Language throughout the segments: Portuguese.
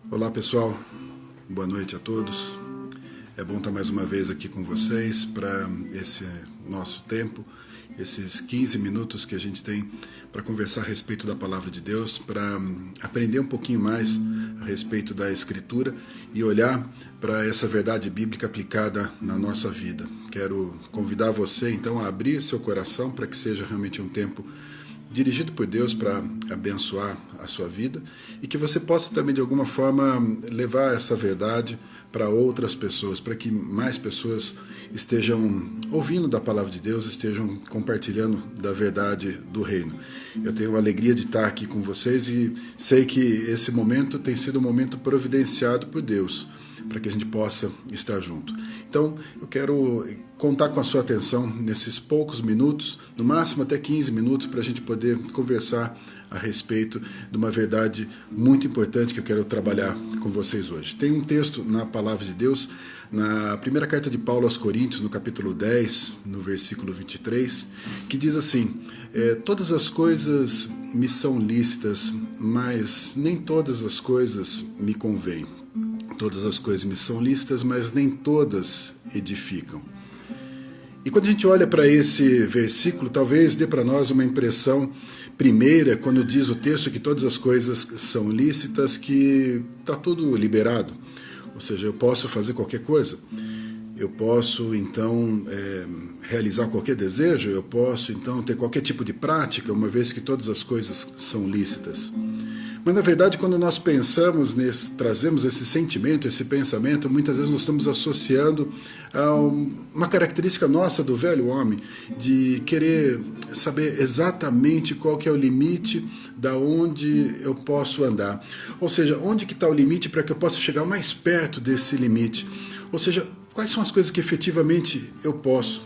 Olá pessoal, boa noite a todos. É bom estar mais uma vez aqui com vocês para esse nosso tempo, esses 15 minutos que a gente tem para conversar a respeito da Palavra de Deus, para aprender um pouquinho mais a respeito da Escritura e olhar para essa verdade bíblica aplicada na nossa vida. Quero convidar você então a abrir seu coração para que seja realmente um tempo dirigido por Deus para abençoar a sua vida e que você possa também de alguma forma levar essa verdade para outras pessoas, para que mais pessoas estejam ouvindo da palavra de Deus, estejam compartilhando da verdade do reino. Eu tenho a alegria de estar aqui com vocês e sei que esse momento tem sido um momento providenciado por Deus, para que a gente possa estar junto. Então, eu quero contar com a sua atenção nesses poucos minutos, no máximo até 15 minutos, para a gente poder conversar a respeito de uma verdade muito importante que eu quero trabalhar com vocês hoje. Tem um texto na Palavra de Deus, na primeira carta de Paulo aos Coríntios, no capítulo 10, no versículo 23, que diz assim: todas as coisas me são lícitas, mas nem todas as coisas me convêm. Todas as coisas me são lícitas, mas nem todas edificam. E quando a gente olha para esse versículo, talvez dê para nós uma impressão primeira, quando diz o texto que todas as coisas são lícitas, que está tudo liberado. Ou seja, eu posso fazer qualquer coisa. Eu posso, então, realizar qualquer desejo. Eu posso, então, ter qualquer tipo de prática, uma vez que todas as coisas são lícitas. Mas, na verdade, quando nós pensamos nisso, trazemos esse sentimento, esse pensamento, muitas vezes nós estamos associando a uma característica nossa do velho homem, de querer saber exatamente qual que é o limite da onde eu posso andar. Ou seja, onde que está o limite para que eu possa chegar mais perto desse limite. Ou seja, quais são as coisas que efetivamente eu posso.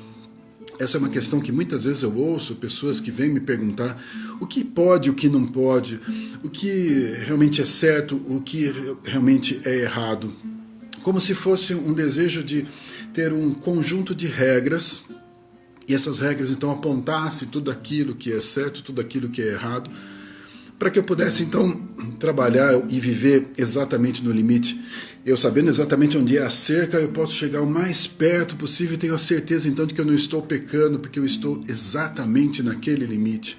Essa é uma questão que muitas vezes eu ouço pessoas que vêm me perguntar o que pode, o que não pode, o que realmente é certo, o que realmente é errado. Como se fosse um desejo de ter um conjunto de regras e essas regras então apontassem tudo aquilo que é certo, tudo aquilo que é errado, para que eu pudesse então trabalhar e viver exatamente no limite. Eu sabendo exatamente onde é a cerca, eu posso chegar o mais perto possível e tenho a certeza então de que eu não estou pecando, porque eu estou exatamente naquele limite.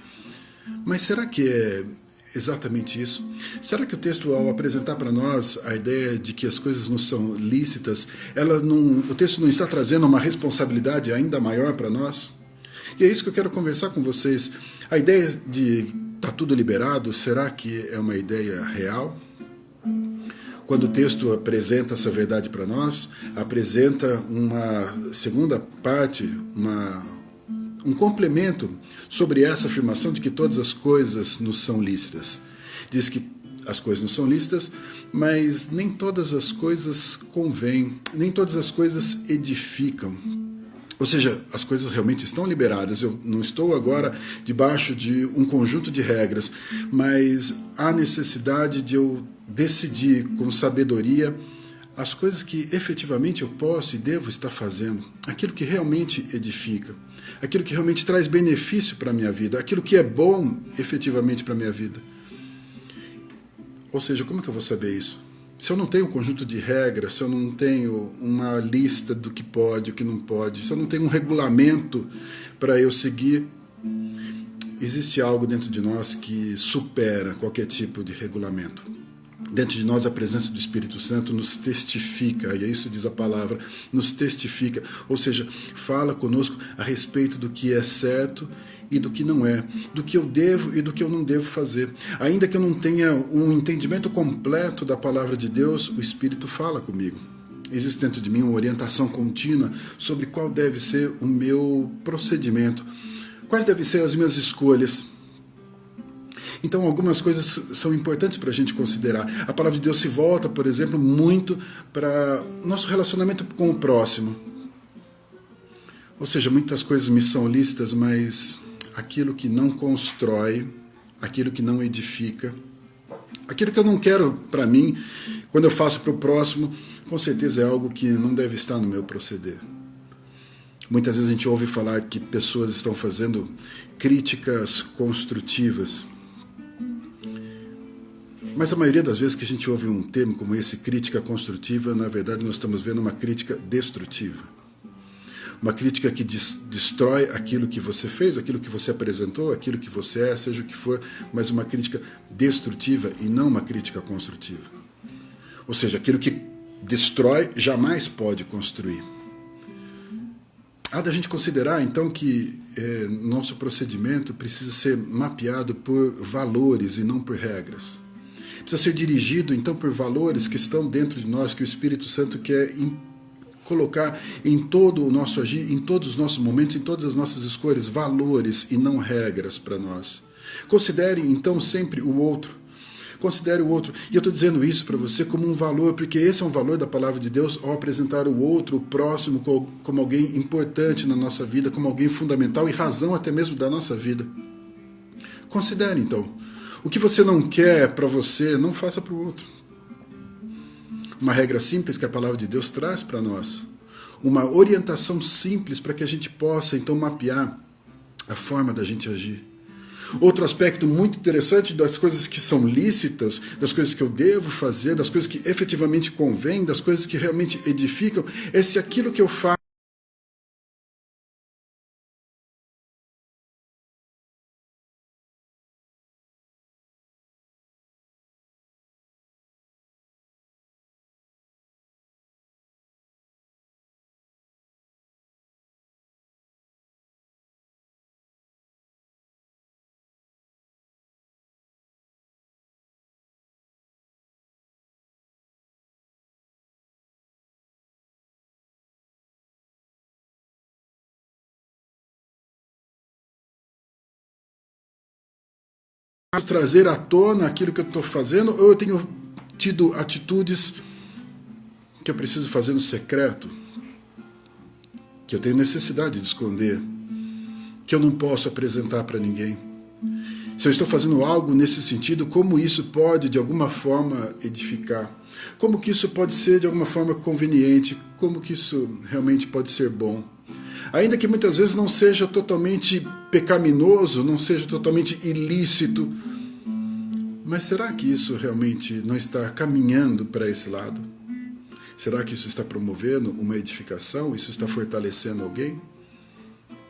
Mas será que é exatamente isso? Será que o texto, ao apresentar para nós a ideia de que as coisas não são lícitas, o texto não está trazendo uma responsabilidade ainda maior para nós? E é isso que eu quero conversar com vocês. A ideia de está tudo liberado, será que é uma ideia real? Quando o texto apresenta essa verdade para nós, apresenta uma segunda parte, um complemento sobre essa afirmação de que todas as coisas nos são lícitas. Diz que as coisas não são lícitas, mas nem todas as coisas convêm, nem todas as coisas edificam. Ou seja, as coisas realmente estão liberadas. Eu não estou agora debaixo de um conjunto de regras, mas há necessidade de eu decidir com sabedoria as coisas que efetivamente eu posso e devo estar fazendo, aquilo que realmente edifica, aquilo que realmente traz benefício para a minha vida, aquilo que é bom efetivamente para a minha vida. Ou seja, como que eu vou saber isso? Se eu não tenho um conjunto de regras, se eu não tenho uma lista do que pode, o que não pode, se eu não tenho um regulamento para eu seguir, existe algo dentro de nós que supera qualquer tipo de regulamento. Dentro de nós a presença do Espírito Santo nos testifica, e é isso diz a palavra, nos testifica, ou seja, fala conosco a respeito do que é certo e do que não é, do que eu devo e do que eu não devo fazer. Ainda que eu não tenha um entendimento completo da palavra de Deus, o Espírito fala comigo. Existe dentro de mim uma orientação contínua sobre qual deve ser o meu procedimento, quais devem ser as minhas escolhas. Então, algumas coisas são importantes para a gente considerar. A palavra de Deus se volta, por exemplo, muito para nosso relacionamento com o próximo. Ou seja, muitas coisas me são lícitas, mas aquilo que não constrói, aquilo que não edifica, aquilo que eu não quero para mim, quando eu faço para o próximo, com certeza é algo que não deve estar no meu proceder. Muitas vezes a gente ouve falar que pessoas estão fazendo críticas construtivas. Mas a maioria das vezes que a gente ouve um termo como esse, crítica construtiva, na verdade nós estamos vendo uma crítica destrutiva. Uma crítica que destrói aquilo que você fez, aquilo que você apresentou, aquilo que você é, seja o que for, mas uma crítica destrutiva e não uma crítica construtiva. Ou seja, aquilo que destrói jamais pode construir. Há da gente considerar, então, que nosso procedimento precisa ser mapeado por valores e não por regras. Precisa ser dirigido, então, por valores que estão dentro de nós, que o Espírito Santo quer colocar em todo o nosso agir, em todos os nossos momentos, em todas as nossas escolhas, valores e não regras para nós. Considere, então, sempre o outro. Considere o outro. E eu estou dizendo isso para você como um valor, porque esse é um valor da palavra de Deus ao apresentar o outro, o próximo, como alguém importante na nossa vida, como alguém fundamental e razão até mesmo da nossa vida. Considere, então. O que você não quer para você, não faça para o outro. Uma regra simples que a palavra de Deus traz para nós. Uma orientação simples para que a gente possa, então, mapear a forma da gente agir. Outro aspecto muito interessante das coisas que são lícitas, das coisas que eu devo fazer, das coisas que efetivamente convêm, das coisas que realmente edificam, é se aquilo que eu faço trazer à tona aquilo que eu estou fazendo, ou eu tenho tido atitudes que eu preciso fazer no secreto, que eu tenho necessidade de esconder, que eu não posso apresentar para ninguém. Se eu estou fazendo algo nesse sentido, como isso pode de alguma forma edificar? Como que isso pode ser de alguma forma conveniente? Como que isso realmente pode ser bom? Ainda que muitas vezes não seja totalmente pecaminoso, não seja totalmente ilícito, mas será que isso realmente não está caminhando para esse lado? Será que isso está promovendo uma edificação? Isso está fortalecendo alguém?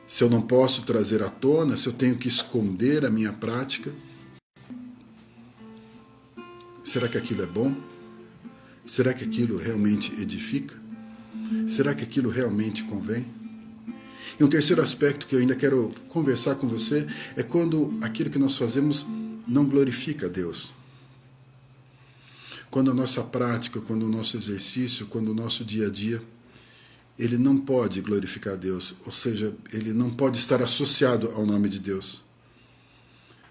Se eu não posso trazer à tona, se eu tenho que esconder a minha prática, será que aquilo é bom? Será que aquilo realmente edifica? Será que aquilo realmente convém? E um terceiro aspecto que eu ainda quero conversar com você é quando aquilo que nós fazemos não glorifica a Deus. Quando a nossa prática, quando o nosso exercício, quando o nosso dia a dia, ele não pode glorificar a Deus, ou seja, ele não pode estar associado ao nome de Deus.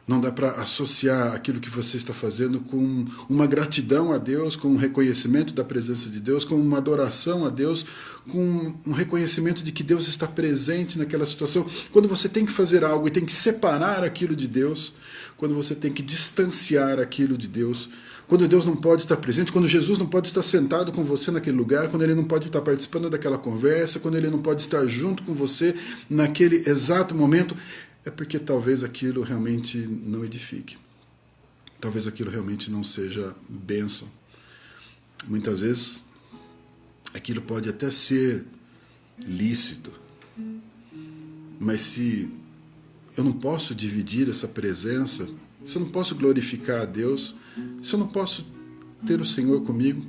Não dá para associar aquilo que você está fazendo com uma gratidão a Deus, com um reconhecimento da presença de Deus, com uma adoração a Deus, com um reconhecimento de que Deus está presente naquela situação. Quando você tem que fazer algo e tem que separar aquilo de Deus, quando você tem que distanciar aquilo de Deus, quando Deus não pode estar presente, quando Jesus não pode estar sentado com você naquele lugar, quando Ele não pode estar participando daquela conversa, quando Ele não pode estar junto com você naquele exato momento, é porque talvez aquilo realmente não edifique. Talvez aquilo realmente não seja bênção. Muitas vezes, aquilo pode até ser lícito, mas se eu não posso dividir essa presença, se eu não posso glorificar a Deus, se eu não posso ter o Senhor comigo,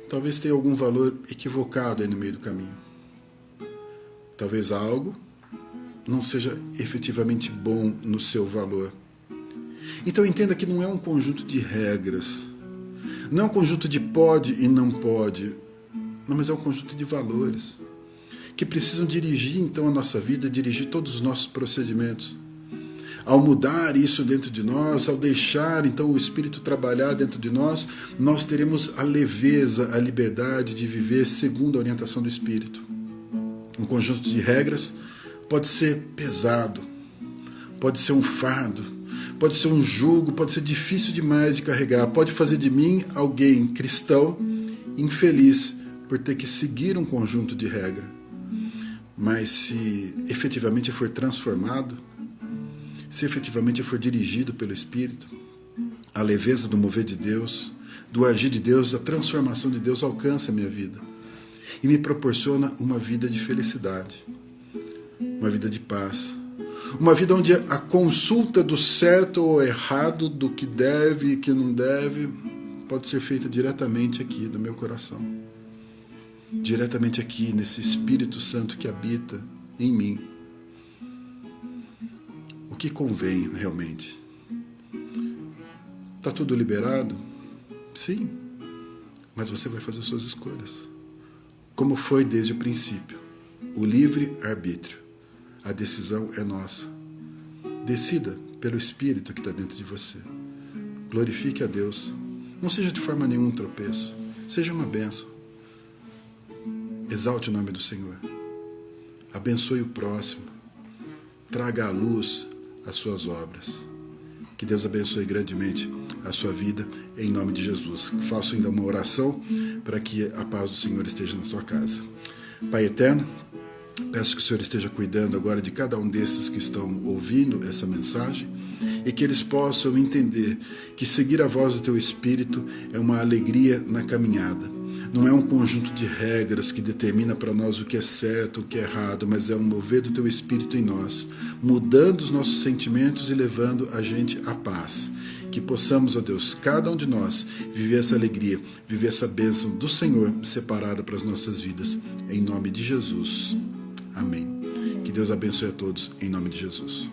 talvez tenha algum valor equivocado aí no meio do caminho. Talvez algo não seja efetivamente bom no seu valor. Então entenda que não é um conjunto de regras, não é um conjunto de pode e não pode, não, mas é um conjunto de valores que precisam dirigir então a nossa vida, dirigir todos os nossos procedimentos. Ao mudar isso dentro de nós, ao deixar então o Espírito trabalhar dentro de nós, nós teremos a leveza, a liberdade de viver segundo a orientação do Espírito. Um conjunto de regras pode ser pesado, pode ser um fardo, pode ser um jugo, pode ser difícil demais de carregar, pode fazer de mim alguém cristão infeliz por ter que seguir um conjunto de regras. Mas se efetivamente for transformado, se efetivamente for dirigido pelo Espírito, a leveza do mover de Deus, do agir de Deus, a transformação de Deus alcança a minha vida e me proporciona uma vida de felicidade, uma vida de paz, uma vida onde a consulta do certo ou errado, do que deve e que não deve, pode ser feita diretamente aqui do meu coração, diretamente aqui nesse Espírito Santo que habita em mim. O que convém realmente? Está tudo liberado? Sim, mas você vai fazer suas escolhas, como foi desde o princípio. O livre-arbítrio, a decisão é nossa. Decida pelo Espírito que está dentro de você. Glorifique a Deus. Não seja de forma nenhuma um tropeço, seja uma bênção. Exalte o nome do Senhor. Abençoe o próximo. Traga à luz as suas obras. Que Deus abençoe grandemente a sua vida, em nome de Jesus. Faço ainda uma oração para que a paz do Senhor esteja na sua casa. Pai eterno, peço que o Senhor esteja cuidando agora de cada um desses que estão ouvindo essa mensagem e que eles possam entender que seguir a voz do Teu Espírito é uma alegria na caminhada. Não é um conjunto de regras que determina para nós o que é certo, o que é errado, mas é um mover do Teu Espírito em nós, mudando os nossos sentimentos e levando a gente à paz. Que possamos, ó Deus, cada um de nós, viver essa alegria, viver essa bênção do Senhor separada para as nossas vidas, em nome de Jesus. Amém. Que Deus abençoe a todos, em nome de Jesus.